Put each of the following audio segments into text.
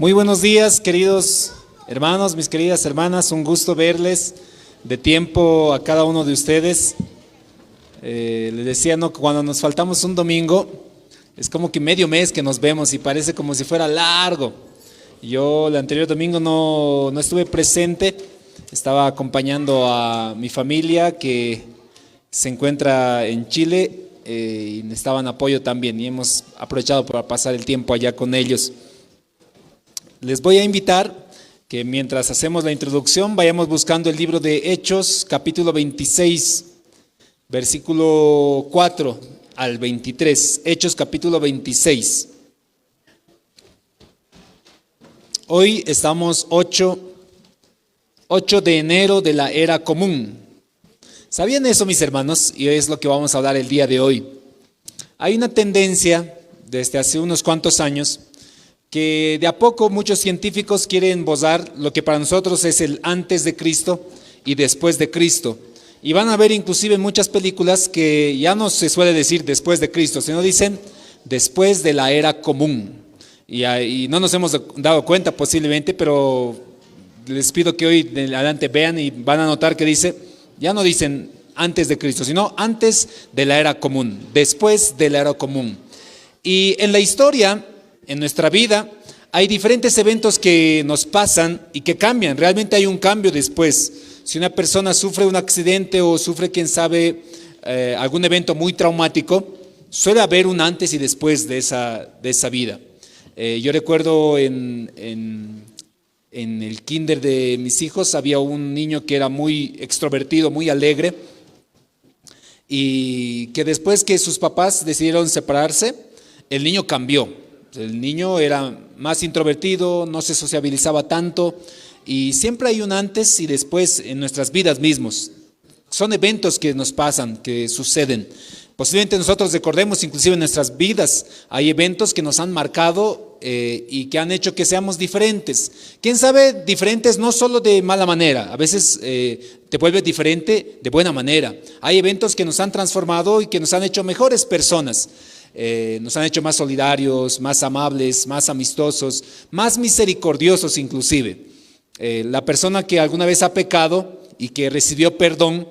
Muy buenos días, queridos hermanos, mis queridas hermanas, un gusto verles de tiempo a cada uno de ustedes. Les decía, ¿no? Cuando nos faltamos un domingo, es como que medio mes que nos vemos y parece como si fuera largo. Yo el anterior domingo no estuve presente, estaba acompañando a mi familia que se encuentra en Chile y necesitaban apoyo también y hemos aprovechado para pasar el tiempo allá con ellos. Les voy a invitar que mientras hacemos la introducción vayamos buscando el libro de Hechos, capítulo 26, versículo 4 al 23. Hechos, capítulo 26. Hoy estamos 8 de enero de la era común. ¿Sabían eso, mis hermanos? Y es lo que vamos a hablar el día de hoy. Hay una tendencia desde hace unos cuantos años que de a poco muchos científicos quieren esbozar lo que para nosotros es el antes de Cristo y después de Cristo. Y van a ver inclusive muchas películas que ya no se suele decir después de Cristo, sino dicen después de la era común. Y no nos hemos dado cuenta posiblemente, pero les pido que hoy de adelante vean y van a notar que dice, ya no dicen antes de Cristo, sino antes de la era común, después de la era común. Y en la historia, en nuestra vida, hay diferentes eventos que nos pasan y que cambian. Realmente hay un cambio después. Si una persona sufre un accidente o sufre, quién sabe, algún evento muy traumático, suele haber un antes y después de esa vida. Yo recuerdo en el kinder de mis hijos había un niño que era muy extrovertido, muy alegre, y que después que sus papás decidieron separarse, el niño cambió. El niño era más introvertido, no se sociabilizaba tanto, y siempre hay un antes y después en nuestras vidas mismos. Son eventos que nos pasan, que suceden. Posiblemente nosotros recordemos, inclusive en nuestras vidas, hay eventos que nos han marcado y que han hecho que seamos diferentes. ¿Quién sabe? Diferentes no solo de mala manera, a veces te vuelves diferente de buena manera. Hay eventos que nos han transformado y que nos han hecho mejores personas. Nos han hecho más solidarios, más amables, más amistosos, más misericordiosos inclusive. La persona que alguna vez ha pecado y que recibió perdón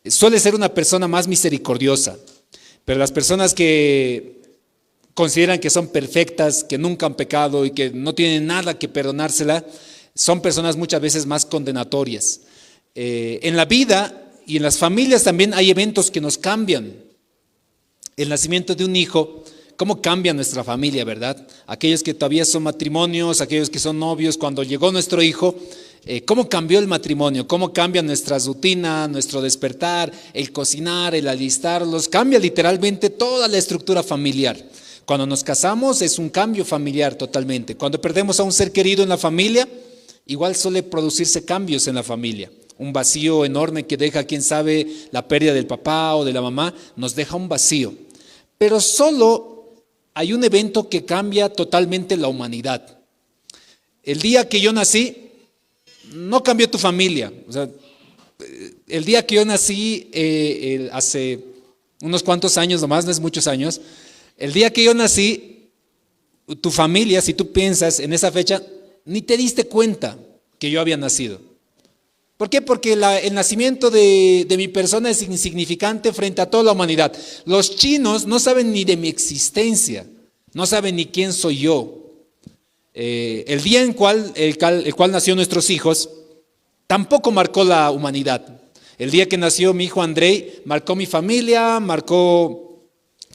suele ser una persona más misericordiosa, pero las personas que consideran que son perfectas, que nunca han pecado y que no tienen nada que perdonársela, son personas muchas veces más condenatorias. En la vida y en las familias también hay eventos que nos cambian. El nacimiento de un hijo, cómo cambia nuestra familia, ¿verdad? Aquellos que todavía son matrimonios, aquellos que son novios, cuando llegó nuestro hijo, cómo cambió el matrimonio, cómo cambia nuestra rutina, nuestro despertar, el cocinar, el alistarlos, cambia literalmente toda la estructura familiar. Cuando nos casamos es un cambio familiar totalmente. Cuando perdemos a un ser querido en la familia, igual suele producirse cambios en la familia. Un vacío enorme que deja, quién sabe, la pérdida del papá o de la mamá, nos deja un vacío. Pero solo hay un evento que cambia totalmente la humanidad. El día que yo nací, no cambió tu familia. O sea, el día que yo nací, hace unos cuantos años nomás, no es muchos años, el día que yo nací, tu familia, si tú piensas en esa fecha, ni te diste cuenta que yo había nacido. ¿Por qué? Porque el nacimiento de mi persona es insignificante frente a toda la humanidad. Los chinos no saben ni de mi existencia, no saben ni quién soy yo. El día en el cual nació nuestros hijos tampoco marcó la humanidad. El día que nació mi hijo Andrei marcó mi familia, marcó,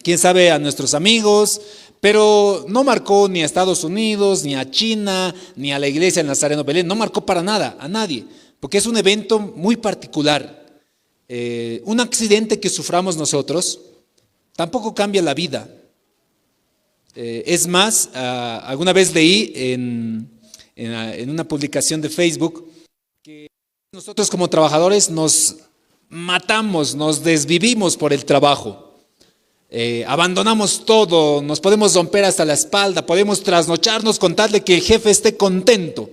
quién sabe, a nuestros amigos, pero no marcó ni a Estados Unidos, ni a China, ni a la iglesia del Nazareno Belén, no marcó para nada, a nadie. Porque es un evento muy particular. Un accidente que suframos nosotros tampoco cambia la vida. Es más, alguna vez leí en una publicación de Facebook que nosotros como trabajadores nos matamos, nos desvivimos por el trabajo. Abandonamos todo, nos podemos romper hasta la espalda, podemos trasnocharnos con tal de que el jefe esté contento.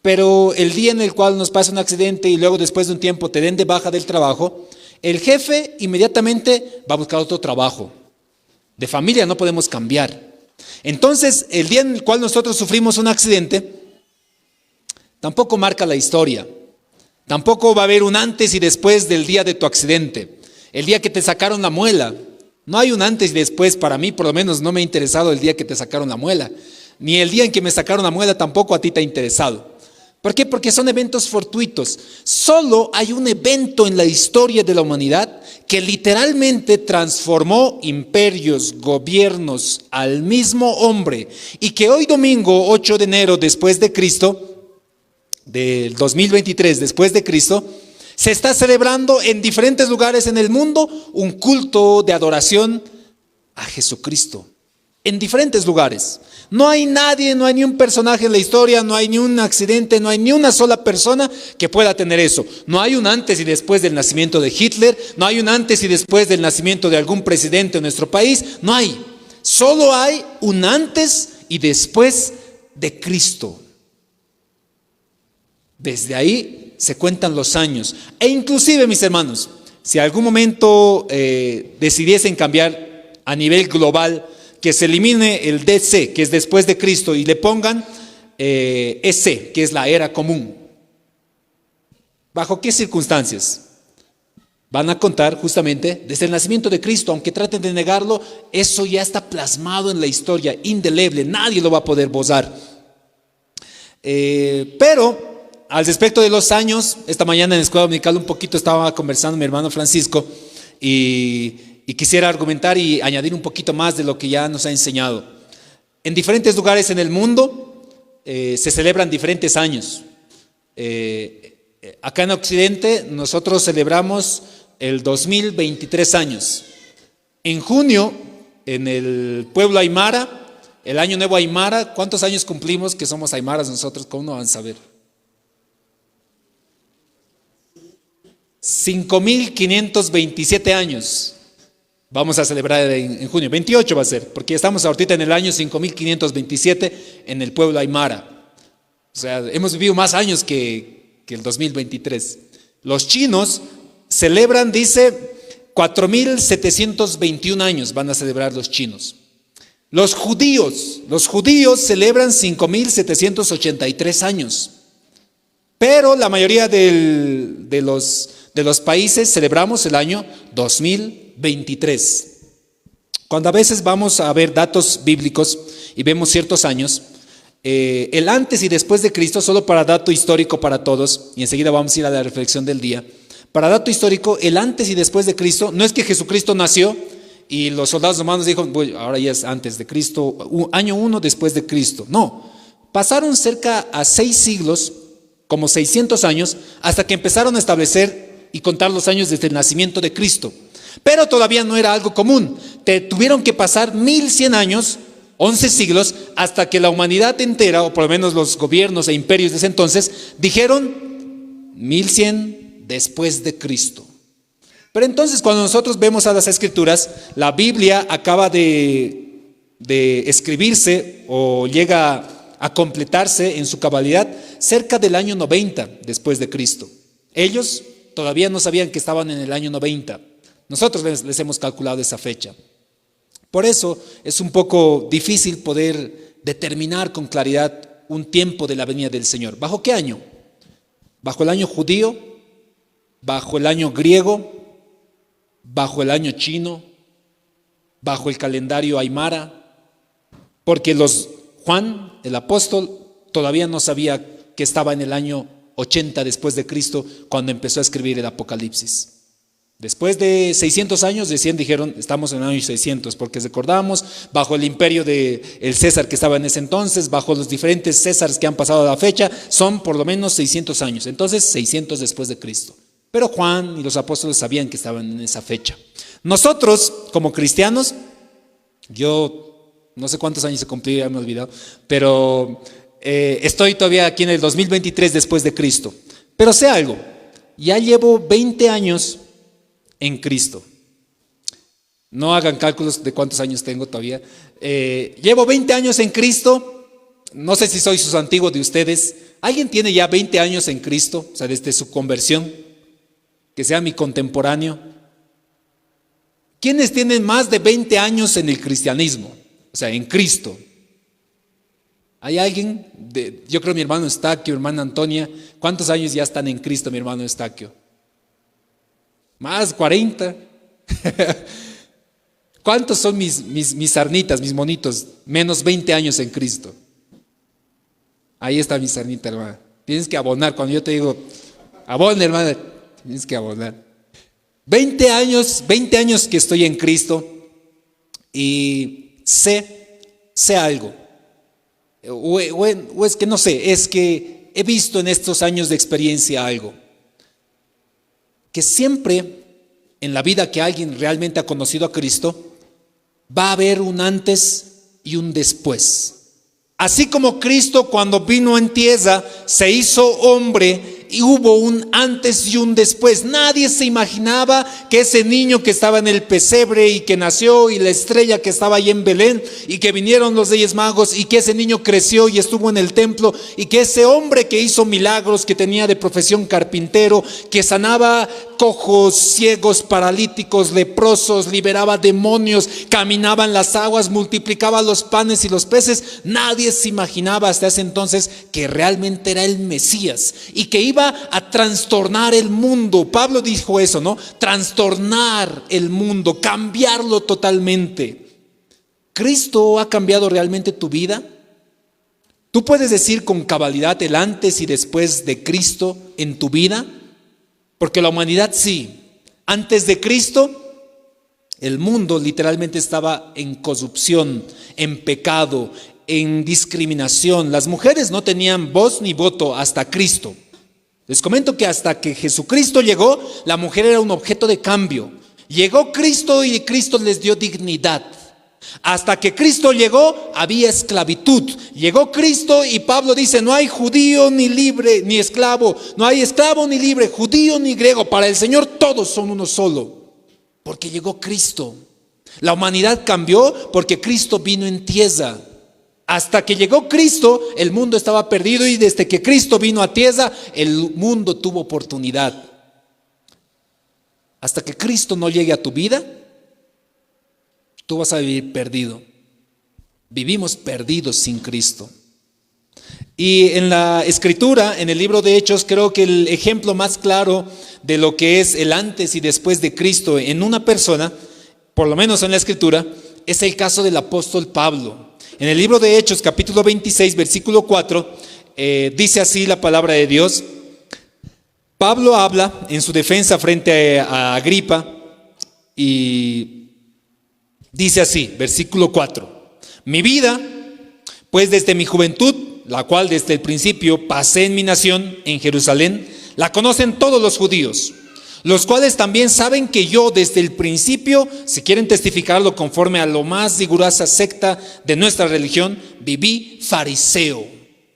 Pero el día en el cual nos pasa un accidente y luego después de un tiempo te den de baja del trabajo, el jefe inmediatamente va a buscar otro trabajo. De familia no podemos cambiar. Entonces, el día en el cual nosotros sufrimos un accidente, tampoco marca la historia. Tampoco va a haber un antes y después del día de tu accidente. El día que te sacaron la muela. No hay un antes y después para mí, por lo menos no me ha interesado el día que te sacaron la muela. Ni el día en que me sacaron la muela tampoco a ti te ha interesado. ¿Por qué? Porque son eventos fortuitos. Solo hay un evento en la historia de la humanidad que literalmente transformó imperios, gobiernos al mismo hombre, y que hoy domingo 8 de enero después de Cristo, del 2023 después de Cristo, se está celebrando en diferentes lugares en el mundo un culto de adoración a Jesucristo. En diferentes lugares. No hay nadie, no hay ni un personaje en la historia, no hay ni un accidente, no hay ni una sola persona que pueda tener eso. No hay un antes y después del nacimiento de Hitler, no hay un antes y después del nacimiento de algún presidente de nuestro país, no hay. Solo hay un antes y después de Cristo. Desde ahí se cuentan los años. E inclusive, mis hermanos, si algún momento decidiesen cambiar a nivel global, que se elimine el DC, que es después de Cristo, y le pongan EC, que es la era común. ¿Bajo qué circunstancias? Van a contar justamente desde el nacimiento de Cristo, aunque traten de negarlo, eso ya está plasmado en la historia, indeleble, nadie lo va a poder borrar. Pero al respecto de los años, esta mañana en la escuela dominical un poquito estaba conversando mi hermano Francisco y quisiera argumentar y añadir un poquito más de lo que ya nos ha enseñado. En diferentes lugares en el mundo se celebran diferentes años. Acá en Occidente nosotros celebramos el 2023 años. En junio, en el pueblo Aymara, el Año Nuevo Aymara, ¿cuántos años cumplimos que somos aymaras nosotros? ¿Cómo no van a saber? 5.527 años vamos a celebrar en junio, 28 va a ser, porque estamos ahorita en el año 5.527 en el pueblo Aymara. O sea, hemos vivido más años que el 2023. Los chinos celebran, dice, 4.721 años van a celebrar los chinos. Los judíos celebran 5.783 años. Pero la mayoría de los países celebramos el año 2023. Cuando a veces vamos a ver datos bíblicos y vemos ciertos años, el antes y después de Cristo, solo para dato histórico para todos, y enseguida vamos a ir a la reflexión del día. Para dato histórico, el antes y después de Cristo, no es que Jesucristo nació y los soldados romanos dijeron, bueno, ahora ya es antes de Cristo, año 1 después de Cristo. No, pasaron cerca a 6 siglos, como 600 años, hasta que empezaron a establecer y contar los años desde el nacimiento de Cristo. Pero todavía no era algo común. Tuvieron que pasar 1100 años, 11 siglos, hasta que la humanidad entera, o por lo menos los gobiernos e imperios de ese entonces, dijeron 1100 después de Cristo. Pero entonces cuando nosotros vemos a las Escrituras, la Biblia acaba de escribirse o llega a completarse en su cabalidad cerca del año 90 después de Cristo. Ellos todavía no sabían que estaban en el año 90. Nosotros les hemos calculado esa fecha. Por eso es un poco difícil poder determinar con claridad un tiempo de la venida del Señor. ¿Bajo qué año? ¿Bajo el año judío? ¿Bajo el año griego? ¿Bajo el año chino? ¿Bajo el calendario aymara? Porque Juan, el apóstol, todavía no sabía que estaba en el año 80 después de Cristo cuando empezó a escribir el Apocalipsis. Después de 600 años, dijeron, estamos en el año 600, porque recordamos, bajo el imperio del César que estaba en ese entonces, bajo los diferentes Césares que han pasado a la fecha, son por lo menos 600 años. Entonces, 600 después de Cristo. Pero Juan y los apóstoles sabían que estaban en esa fecha. Nosotros, como cristianos, yo no sé cuántos años se cumplieron, ya me he olvidado, pero estoy todavía aquí en el 2023 después de Cristo. Pero sé algo, ya llevo 20 años en Cristo. No hagan cálculos de cuántos años tengo todavía. Llevo 20 años en Cristo, no sé si soy sus antiguos de ustedes. ¿Alguien tiene ya 20 años en Cristo? O sea, desde su conversión, que sea mi contemporáneo. ¿Quiénes tienen más de 20 años en el cristianismo? o sea, en Cristo. ¿Hay alguien? Yo creo mi hermano Estaquio, hermana Antonia, ¿cuántos años ya están en Cristo, mi hermano Estaquio? Más 40. ¿Cuántos son mis sarnitas, mis monitos? Menos 20 años en Cristo. Ahí está mi sarnita, hermana. Tienes que abonar. Cuando yo te digo, abona, hermana, tienes que abonar. 20 años que estoy en Cristo y sé algo. O es que no sé, es que he visto en estos años de experiencia algo. Que siempre en la vida que alguien realmente ha conocido a Cristo, va a haber un antes y un después. Así como Cristo cuando vino en tierra se hizo hombre y hubo un antes y un después. Nadie se imaginaba que ese niño que estaba en el pesebre y que nació y la estrella que estaba ahí en Belén y que vinieron los Reyes Magos y que ese niño creció y estuvo en el templo y que ese hombre que hizo milagros, que tenía de profesión carpintero, que sanaba cojos, ciegos, paralíticos, leprosos, liberaba demonios, caminaba en las aguas, multiplicaba los panes y los peces. Nadie se imaginaba hasta ese entonces que realmente era el Mesías y que iba a trastornar el mundo. Pablo dijo eso, ¿no? Trastornar el mundo, cambiarlo totalmente. ¿Cristo ha cambiado realmente tu vida? ¿Tú puedes decir con cabalidad el antes y después de Cristo en tu vida? Porque la humanidad sí. Antes de Cristo, el mundo literalmente estaba en corrupción, en pecado, en discriminación. Las mujeres no tenían voz ni voto hasta Cristo. Les comento que hasta que Jesucristo llegó, la mujer era un objeto de cambio. Llegó Cristo y Cristo les dio dignidad. Hasta que Cristo llegó, había esclavitud. Llegó Cristo y Pablo dice, no hay judío ni libre ni esclavo, no hay esclavo ni libre, judío ni griego. Para el Señor todos son uno solo, porque llegó Cristo. La humanidad cambió porque Cristo vino en tierra. Hasta que llegó Cristo, el mundo estaba perdido, y desde que Cristo vino a tierra, el mundo tuvo oportunidad. Hasta que Cristo no llegue a tu vida, tú vas a vivir perdido. Vivimos perdidos sin Cristo. Y en la Escritura, en el libro de Hechos, creo que el ejemplo más claro de lo que es el antes y después de Cristo en una persona, por lo menos en la Escritura, es el caso del apóstol Pablo. En el libro de Hechos, capítulo 26, versículo 4, dice así la palabra de Dios. Pablo habla en su defensa frente a Agripa y dice así, versículo 4. Mi vida, pues desde mi juventud, la cual desde el principio pasé en mi nación, en Jerusalén, la conocen todos los judíos, los cuales también saben que yo desde el principio, si quieren testificarlo conforme a lo más rigurosa secta de nuestra religión, viví fariseo.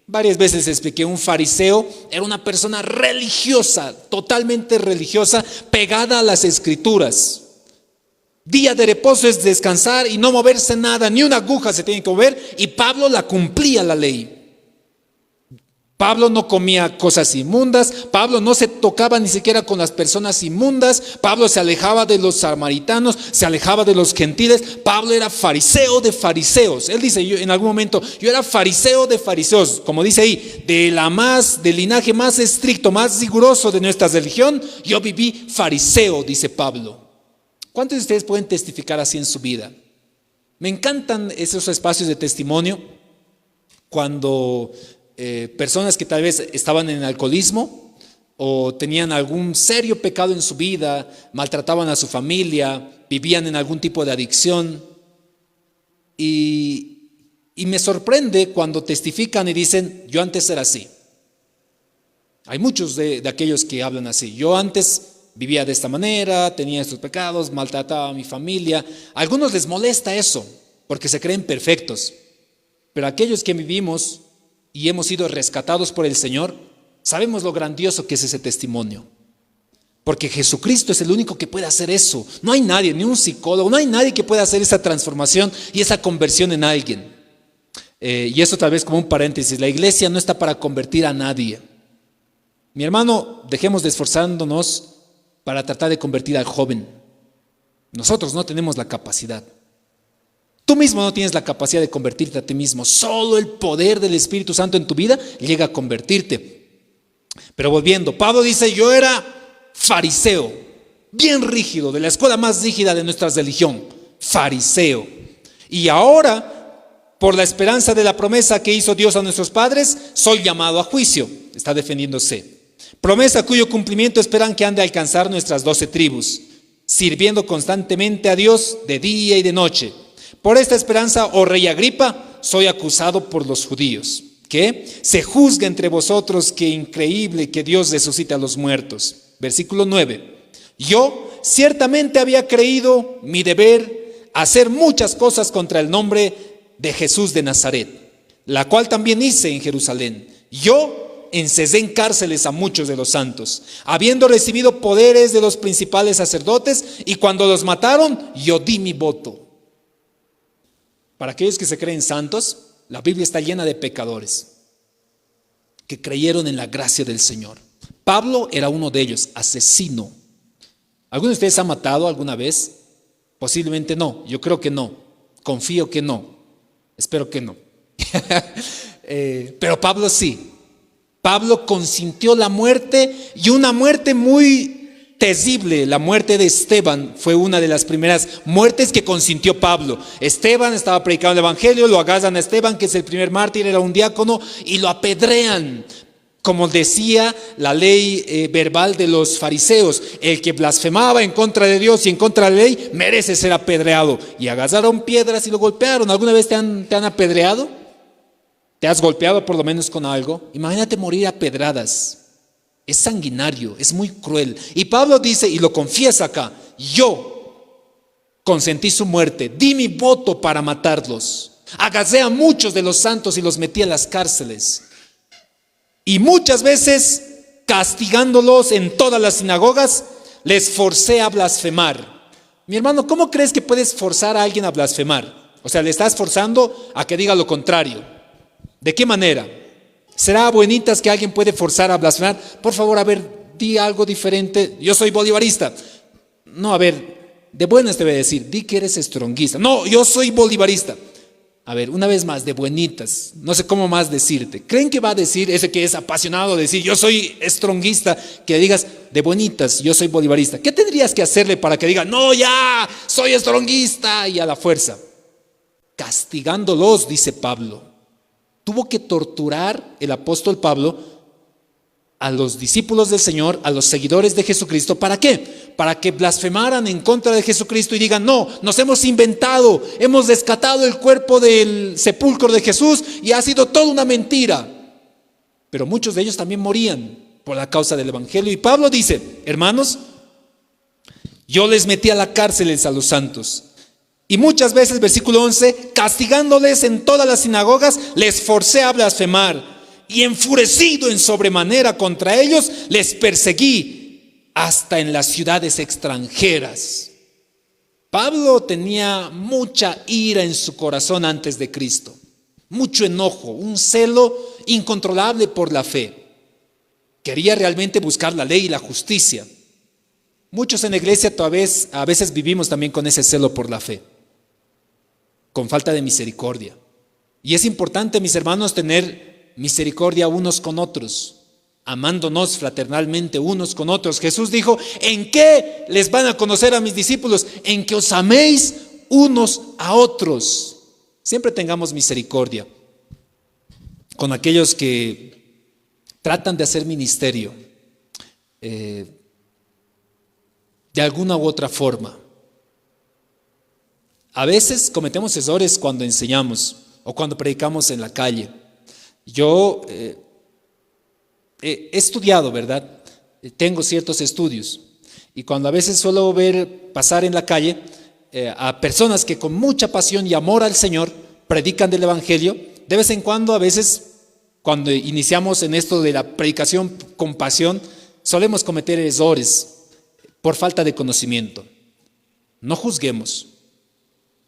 Varias veces expliqué, un fariseo era una persona religiosa, totalmente religiosa, pegada a las escrituras. Día de reposo es descansar y no moverse nada, ni una aguja se tiene que mover, y Pablo la cumplía la ley. Pablo no comía cosas inmundas, Pablo no se tocaba ni siquiera con las personas inmundas, Pablo se alejaba de los samaritanos, se alejaba de los gentiles. Pablo era fariseo de fariseos. Él dice, yo en algún momento, yo era fariseo de fariseos, como dice ahí, del linaje más estricto, más riguroso de nuestra religión, yo viví fariseo, dice Pablo. ¿Cuántos de ustedes pueden testificar así en su vida? Me encantan esos espacios de testimonio cuando personas que tal vez estaban en alcoholismo o tenían algún serio pecado en su vida, maltrataban a su familia, vivían en algún tipo de adicción, y me sorprende cuando testifican y dicen, yo antes era así. Hay muchos de aquellos que hablan así. Yo antes vivía de esta manera, tenía estos pecados, maltrataba a mi familia. A algunos les molesta eso porque se creen perfectos, pero aquellos que vivimos y hemos sido rescatados por el Señor, sabemos lo grandioso que es ese testimonio. Porque Jesucristo es el único que puede hacer eso. No hay nadie, ni un psicólogo, no hay nadie que pueda hacer esa transformación y esa conversión en alguien. Y eso tal vez como un paréntesis, la iglesia no está para convertir a nadie. Mi hermano, dejemos de esforzándonos para tratar de convertir al joven. Nosotros no tenemos la capacidad. Tú mismo no tienes la capacidad de convertirte a ti mismo. Solo el poder del Espíritu Santo en tu vida llega a convertirte. Pero volviendo, Pablo dice, yo era fariseo, bien rígido, de la escuela más rígida de nuestra religión, fariseo. Y ahora, por la esperanza de la promesa que hizo Dios a nuestros padres, soy llamado a juicio. Está defendiéndose. Promesa cuyo cumplimiento esperan que han de alcanzar nuestras 12 tribus, sirviendo constantemente a Dios de día y de noche. Por esta esperanza, oh rey Agripa, soy acusado por los judíos. ¿Qué? Se juzga entre vosotros que increíble que Dios resucite a los muertos. Versículo 9. Yo ciertamente había creído mi deber hacer muchas cosas contra el nombre de Jesús de Nazaret, la cual también hice en Jerusalén. Yo encesé en cárceles a muchos de los santos, habiendo recibido poderes de los principales sacerdotes, y cuando los mataron, yo di mi voto. Para aquellos que se creen santos, la Biblia está llena de pecadores que creyeron en la gracia del Señor. Pablo era uno de ellos, asesino. ¿Alguno de ustedes ha matado alguna vez? Posiblemente no, yo creo que no, confío que no, espero que no. Pero Pablo sí. Pablo consintió la muerte, y una muerte muy terrible. La muerte de Esteban fue una de las primeras muertes que consintió Pablo. Esteban estaba predicando el evangelio, lo agarran a Esteban, que es el primer mártir, era un diácono, y lo apedrean. Como decía la ley verbal de los fariseos, el que blasfemaba en contra de Dios y en contra de la ley merece ser apedreado. Y agarraron piedras y lo golpearon. ¿Alguna vez te han apedreado? ¿Te has golpeado por lo menos con algo? Imagínate morir a pedradas. Es sanguinario, es muy cruel. Y Pablo dice, y lo confiesa acá, yo consentí su muerte, di mi voto para matarlos. Agarré a muchos de los santos y los metí a las cárceles. Y muchas veces, castigándolos en todas las sinagogas, les forcé a blasfemar. Mi hermano, ¿cómo crees que puedes forzar a alguien a blasfemar? O sea, le estás forzando a que diga lo contrario. ¿De qué manera? ¿Será buenitas que alguien puede forzar a blasfemar? Por favor, a ver, di algo diferente. Yo soy bolivarista. No, a ver, de buenas te voy a decir, di que eres estronguista. No, yo soy bolivarista. A ver, una vez más, de buenitas, no sé cómo más decirte. ¿Creen que va a decir ese que es apasionado, decir yo soy estronguista, que digas de buenitas, yo soy bolivarista? ¿Qué tendrías que hacerle para que diga, no, ya, soy estronguista y a la fuerza? Castigándolos, dice Pablo. Tuvo que torturar el apóstol Pablo a los discípulos del Señor, a los seguidores de Jesucristo. ¿Para qué? Para que blasfemaran en contra de Jesucristo y digan, no, nos hemos inventado, hemos rescatado el cuerpo del sepulcro de Jesús y ha sido toda una mentira. Pero muchos de ellos también morían por la causa del evangelio. Y Pablo dice, hermanos, yo les metí a la cárcel a los santos. Y muchas veces, versículo 11, castigándoles en todas las sinagogas, les forcé a blasfemar. Y enfurecido en sobremanera contra ellos, les perseguí hasta en las ciudades extranjeras. Pablo tenía mucha ira en su corazón antes de Cristo, mucho enojo, un celo incontrolable por la fe. Quería realmente buscar la ley y la justicia. Muchos en la iglesia a veces vivimos también con ese celo por la fe, con falta de misericordia. Y es importante, mis hermanos, tener misericordia unos con otros, amándonos fraternalmente unos con otros. Jesús dijo, ¿en qué les van a conocer a mis discípulos? En que os améis unos a otros. Siempre tengamos misericordia con aquellos que tratan de hacer ministerio de alguna u otra forma. A veces cometemos errores cuando enseñamos o cuando predicamos en la calle. Yo he estudiado, ¿verdad? Tengo ciertos estudios, y cuando a veces suelo ver pasar en la calle a personas que con mucha pasión y amor al Señor predican del evangelio, de vez en cuando, a veces cuando iniciamos en esto de la predicación con pasión, solemos cometer errores por falta de conocimiento. No juzguemos,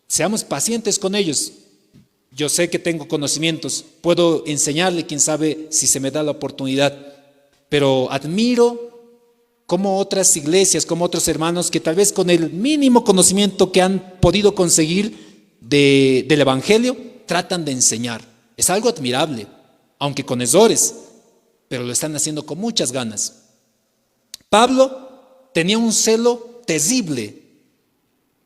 seamos pacientes con ellos. Yo sé que tengo conocimientos, puedo enseñarle, quién sabe si se me da la oportunidad, pero admiro cómo otras iglesias, como otros hermanos que tal vez con el mínimo conocimiento que han podido conseguir, del Evangelio, tratan de enseñar. Es algo admirable, aunque con errores, pero lo están haciendo con muchas ganas. Pablo tenía un celo terrible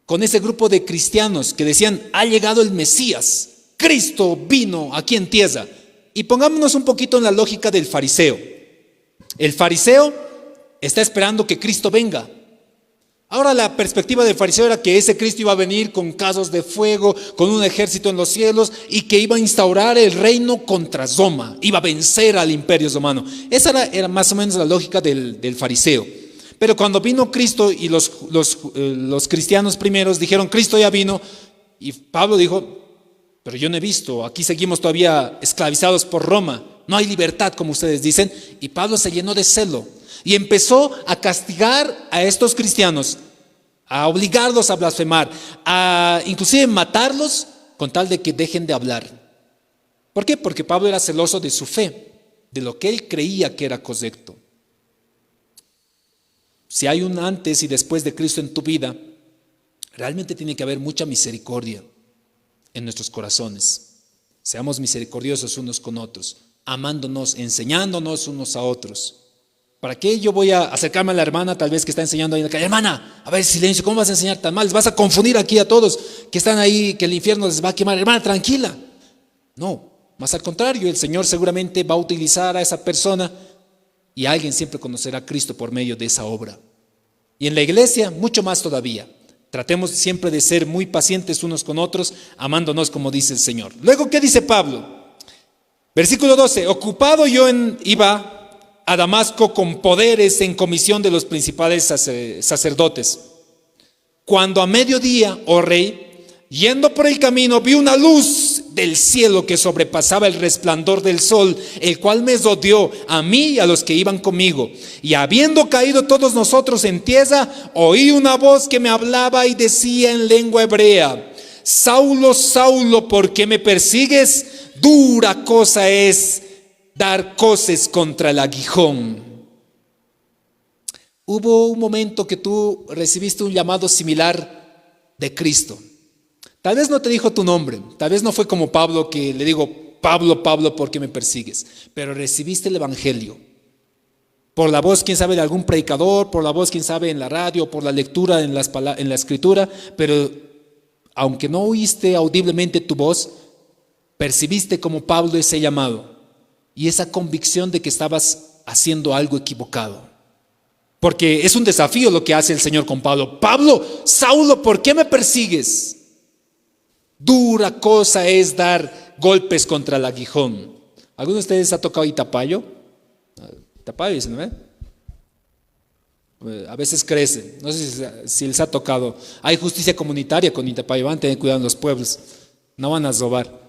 con ese grupo de cristianos que decían: ha llegado el Mesías, Cristo vino aquí en tierra. Y pongámonos un poquito en la lógica del fariseo. El fariseo está esperando que Cristo venga. Ahora la perspectiva del fariseo era que ese Cristo iba a venir con carros de fuego, con un ejército en los cielos, y que iba a instaurar el reino contra Roma, iba a vencer al imperio romano. Esa era más o menos la lógica del fariseo. Pero cuando vino Cristo y los cristianos primeros dijeron: Cristo ya vino, y Pablo dijo: pero yo no he visto, aquí seguimos todavía esclavizados por Roma, no hay libertad como ustedes dicen. Y Pablo se llenó de celo y empezó a castigar a estos cristianos, a obligarlos a blasfemar, a inclusive matarlos con tal de que dejen de hablar. ¿Por qué? Porque Pablo era celoso de su fe, de lo que él creía que era correcto. Si hay un antes y después de Cristo en tu vida, realmente tiene que haber mucha misericordia en nuestros corazones. Seamos misericordiosos unos con otros, amándonos, enseñándonos unos a otros. ¿Para qué yo voy a acercarme a la hermana tal vez que está enseñando ahí en la calle? Hermana, a ver, silencio, ¿cómo vas a enseñar tan mal? Les vas a confundir aquí a todos que están ahí, que el infierno les va a quemar. Hermana, tranquila. No, más al contrario, el Señor seguramente va a utilizar a esa persona y alguien siempre conocerá a Cristo por medio de esa obra. Y en la iglesia, mucho más todavía. Tratemos siempre de ser muy pacientes unos con otros, amándonos como dice el Señor. Luego, ¿qué dice Pablo? Versículo 12. Ocupado yo iba a Damasco con poderes en comisión de los principales sacerdotes. Cuando a mediodía, oh rey, yendo por el camino, vi una luz del cielo que sobrepasaba el resplandor del sol, el cual me rodeó a mí y a los que iban conmigo. Y habiendo caído todos nosotros en tierra, oí una voz que me hablaba y decía en lengua hebrea: Saulo, Saulo, ¿por qué me persigues? Dura cosa es dar coces contra el aguijón. Hubo un momento que tú recibiste un llamado similar de Cristo. Tal vez no te dijo tu nombre, tal vez no fue como Pablo, que le digo: Pablo, Pablo, ¿por qué me persigues? Pero recibiste el Evangelio. Por la voz, quién sabe, de algún predicador, por la voz, quién sabe, en la radio, por la lectura en la escritura, pero aunque no oíste audiblemente tu voz, percibiste como Pablo ese llamado y esa convicción de que estabas haciendo algo equivocado. Porque es un desafío lo que hace el Señor con Pablo. Pablo, Saulo, ¿por qué me persigues? Dura cosa es dar golpes contra el aguijón. ¿Alguno de ustedes ha tocado Itapayo? Itapayo, ¿no ve? A veces crece. No sé si les ha tocado. Hay justicia comunitaria con Itapayo. Van a tener cuidado en los pueblos. No van a robar.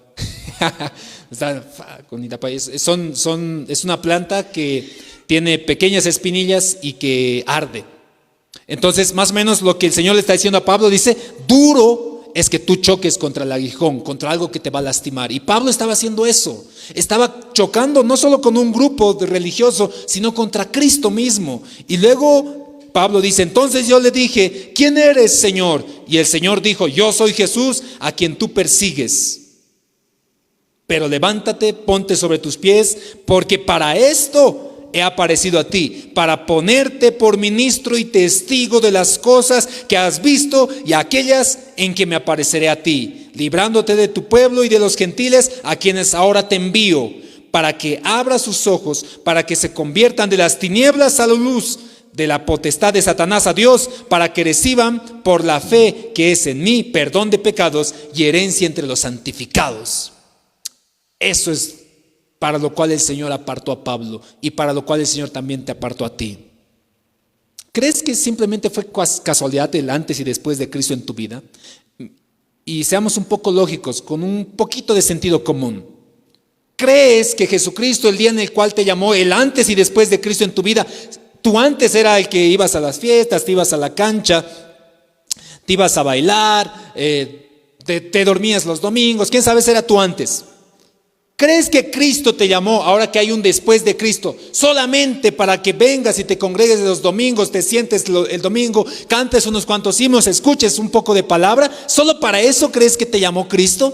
Con Itapayo. Es una planta que tiene pequeñas espinillas y que arde. Entonces, más o menos lo que el Señor le está diciendo a Pablo, dice: duro es que tú choques contra el aguijón, contra algo que te va a lastimar. Y Pablo estaba haciendo eso. Estaba chocando no solo con un grupo religioso, sino contra Cristo mismo. Y luego Pablo dice: entonces yo le dije: ¿quién eres, Señor? Y el Señor dijo: yo soy Jesús, a quien tú persigues. Pero levántate, ponte sobre tus pies, porque para esto he aparecido a ti, para ponerte por ministro y testigo de las cosas que has visto y aquellas en que me apareceré a ti, librándote de tu pueblo y de los gentiles a quienes ahora te envío, para que abra sus ojos, para que se conviertan de las tinieblas a la luz, de la potestad de Satanás a Dios, para que reciban por la fe que es en mí perdón de pecados y herencia entre los santificados. Eso es para lo cual el Señor apartó a Pablo y para lo cual el Señor también te apartó a ti. ¿Crees que simplemente fue casualidad el antes y después de Cristo en tu vida? Y seamos un poco lógicos, con un poquito de sentido común. ¿Crees que Jesucristo, el día en el cual te llamó, el antes y después de Cristo en tu vida, tú antes era el que ibas a las fiestas, te ibas a la cancha, te ibas a bailar, te dormías los domingos, quién sabe si era tú antes? ¿Crees que Cristo te llamó, ahora que hay un después de Cristo, solamente para que vengas y te congregues los domingos, te sientes el domingo, cantes unos cuantos himnos, escuches un poco de palabra? ¿Solo para eso crees que te llamó Cristo?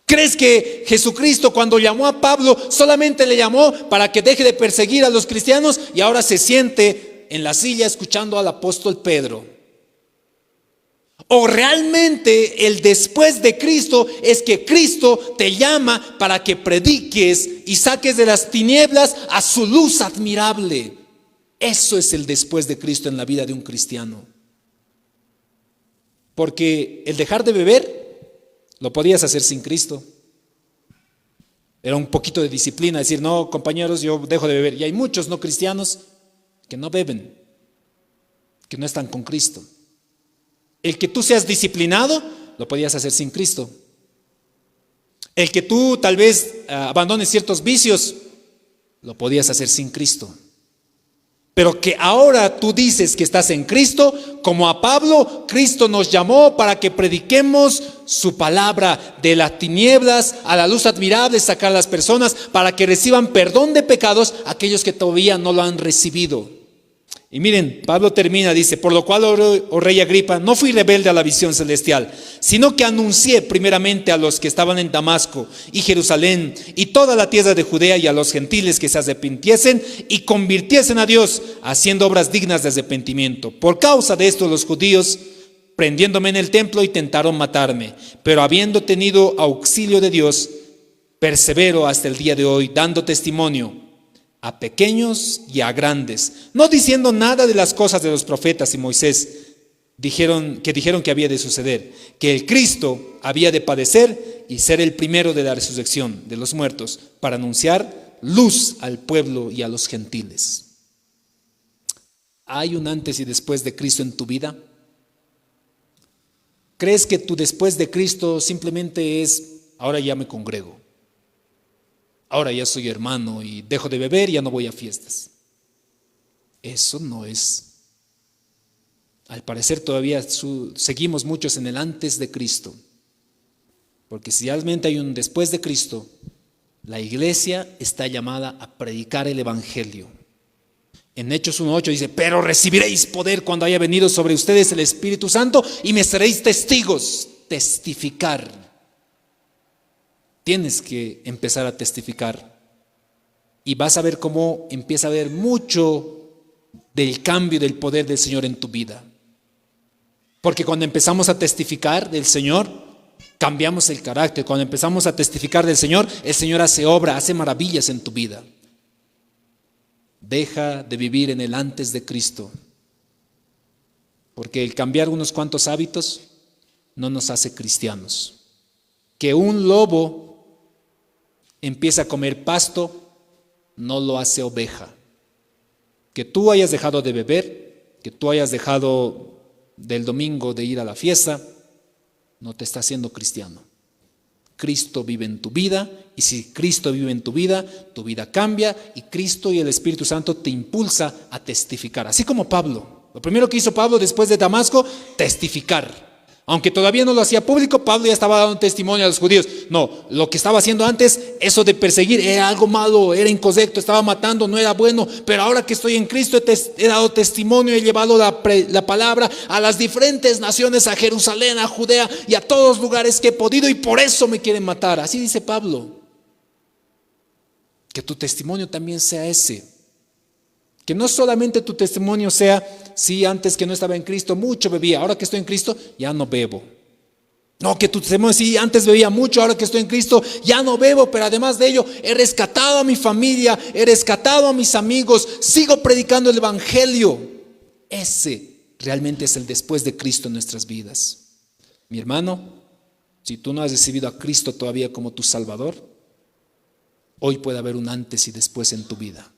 ¿Crees que Jesucristo, cuando llamó a Pablo, solamente le llamó para que deje de perseguir a los cristianos y ahora se siente en la silla escuchando al apóstol Pedro? ¿O realmente el después de Cristo es que Cristo te llama para que prediques y saques de las tinieblas a su luz admirable? Eso es el después de Cristo en la vida de un cristiano. Porque el dejar de beber lo podías hacer sin Cristo. Era un poquito de disciplina, decir, no, compañeros, yo dejo de beber. Y hay muchos no cristianos que no beben, que no están con Cristo. El que tú seas disciplinado, lo podías hacer sin Cristo. El que tú tal vez abandones ciertos vicios, lo podías hacer sin Cristo. Pero que ahora tú dices que estás en Cristo, como a Pablo, Cristo nos llamó para que prediquemos su palabra de las tinieblas a la luz admirable, sacar a las personas para que reciban perdón de pecados aquellos que todavía no lo han recibido. Y miren, Pablo termina, dice, por lo cual, oh rey Agripa, no fui rebelde a la visión celestial, sino que anuncié primeramente a los que estaban en Damasco y Jerusalén y toda la tierra de Judea y a los gentiles que se arrepintiesen y convirtiesen a Dios, haciendo obras dignas de arrepentimiento. Por causa de esto los judíos, prendiéndome en el templo, intentaron matarme, pero habiendo tenido auxilio de Dios, persevero hasta el día de hoy, dando testimonio a pequeños y a grandes, no diciendo nada de las cosas de los profetas y Moisés, dijeron que había de suceder, que el Cristo había de padecer y ser el primero de la resurrección de los muertos, para anunciar luz al pueblo y a los gentiles. ¿Hay un antes y después de Cristo en tu vida? ¿Crees que tu después de Cristo simplemente es, ahora ya me congrego, ahora ya soy hermano y dejo de beber y ya no voy a fiestas? Eso no es. Al parecer todavía seguimos muchos en el antes de Cristo. Porque si realmente hay un después de Cristo, la iglesia está llamada a predicar el evangelio. En Hechos 1:8 dice, pero recibiréis poder cuando haya venido sobre ustedes el Espíritu Santo y me seréis testigos. Testificar. Tienes que empezar a testificar y vas a ver cómo empieza a haber mucho del cambio del poder del Señor en tu vida. Porque cuando empezamos a testificar del Señor, cambiamos el carácter. Cuando empezamos a testificar del Señor, el Señor hace obra, hace maravillas en tu vida. Deja de vivir en el antes de Cristo, porque el cambiar unos cuantos hábitos no nos hace cristianos. Que un lobo empieza a comer pasto, no lo hace oveja. Que tú hayas dejado de beber, que tú hayas dejado del domingo de ir a la fiesta, no te está haciendo cristiano. Cristo vive en tu vida, y si Cristo vive en tu vida cambia, y Cristo y el Espíritu Santo te impulsa a testificar. Así como Pablo. Lo primero que hizo Pablo después de Damasco, testificar. Aunque todavía no lo hacía público, Pablo ya estaba dando testimonio a los judíos. No, lo que estaba haciendo antes, eso de perseguir, era algo malo, era incorrecto, estaba matando, no era bueno. Pero ahora que estoy en Cristo, he dado testimonio, he llevado la palabra a las diferentes naciones, a Jerusalén, a Judea y a todos los lugares que he podido, y por eso me quieren matar. Así dice Pablo. Que tu testimonio también sea ese. Que no solamente tu testimonio sea, sí, antes que no estaba en Cristo mucho bebía, ahora que estoy en Cristo ya no bebo. No, que tu testimonio, sí, antes bebía mucho, ahora que estoy en Cristo ya no bebo, pero además de ello he rescatado a mi familia, he rescatado a mis amigos, sigo predicando el evangelio. Ese realmente es el después de Cristo en nuestras vidas. Mi hermano, si tú no has recibido a Cristo todavía como tu Salvador, hoy puede haber un antes y después en tu vida.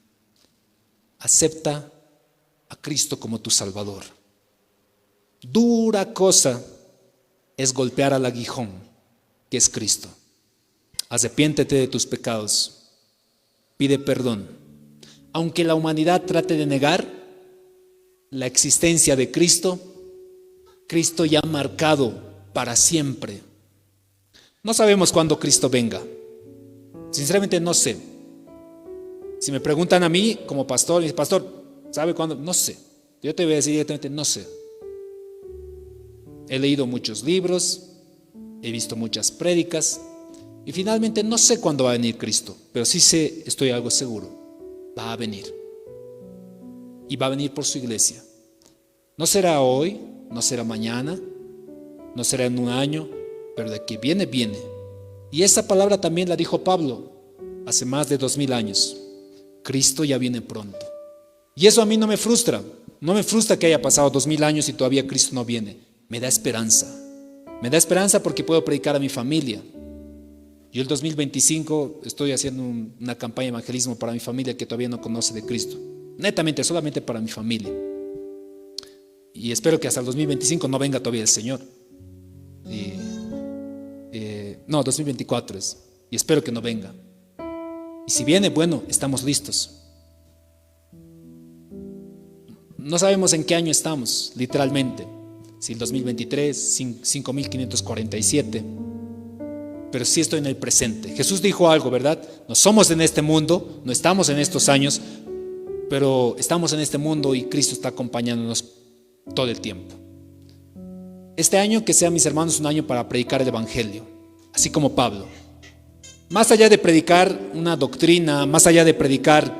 Acepta a Cristo como tu Salvador. Dura cosa es golpear al aguijón, que es Cristo. Arrepiéntete de tus pecados, pide perdón. Aunque la humanidad trate de negar la existencia de Cristo, Cristo ya ha marcado para siempre No sabemos cuándo Cristo venga. Sinceramente no sé. Si me preguntan a mí como pastor, me dicen, pastor, ¿sabe cuándo? No sé. Yo te voy a decir directamente, no sé. He leído muchos libros, he visto muchas prédicas y finalmente no sé cuándo va a venir Cristo, pero sí sé, estoy algo seguro, va a venir. Y va a venir por su iglesia. No será hoy, no será mañana, no será en un año, pero de que viene, viene. Y esa palabra también la dijo Pablo hace más de 2000 años. Cristo ya viene pronto. Y eso a mí no me frustra. No me frustra que haya pasado 2000 años y todavía Cristo no viene. Me da esperanza. Me da esperanza porque puedo predicar a mi familia. Yo el 2025 estoy haciendo una campaña de evangelismo para mi familia que todavía no conoce de Cristo. Netamente, solamente para mi familia. Y espero que hasta el 2025 no venga todavía el Señor. No, 2024 es. Y espero que no venga. Y si viene, bueno, estamos listos. No sabemos en qué año estamos, literalmente. Si el 2023, 5547. Pero sí estoy en el presente. Jesús dijo algo, ¿verdad? No somos en este mundo, no estamos en estos años, pero estamos en este mundo y Cristo está acompañándonos todo el tiempo. Este año, que sea, mis hermanos, un año para predicar el Evangelio, así como Pablo. Más allá de predicar una doctrina, más allá de predicar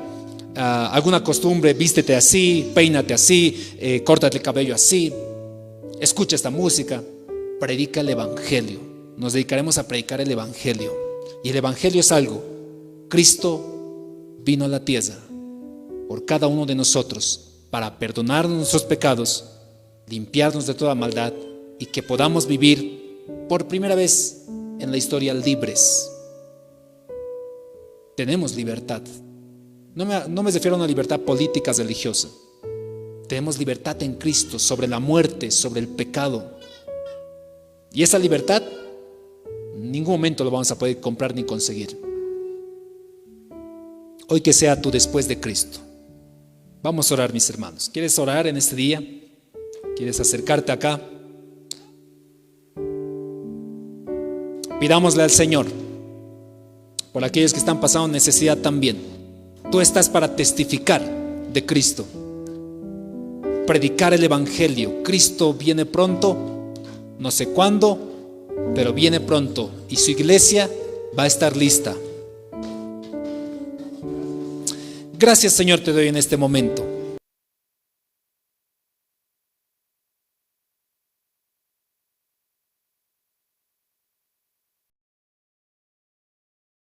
alguna costumbre, vístete así, peínate así, córtate el cabello así, escucha esta música, predica el Evangelio. Nos dedicaremos a predicar el Evangelio. Y el Evangelio es algo. Cristo vino a la tierra por cada uno de nosotros para perdonarnos nuestros pecados, limpiarnos de toda maldad y que podamos vivir por primera vez en la historia libres. Tenemos libertad. No me refiero a una libertad política religiosa. Tenemos libertad en Cristo sobre la muerte, sobre el pecado. Y esa libertad en ningún momento lo vamos a poder comprar ni conseguir. Hoy que sea tu después de Cristo. Vamos a orar, mis hermanos. ¿Quieres orar en este día? ¿Quieres acercarte acá? Pidámosle al Señor por aquellos que están pasando necesidad también. Tú estás para testificar de Cristo, predicar el Evangelio. Cristo viene pronto, no sé cuándo, pero viene pronto y su iglesia va a estar lista. Gracias, Señor, te doy en este momento.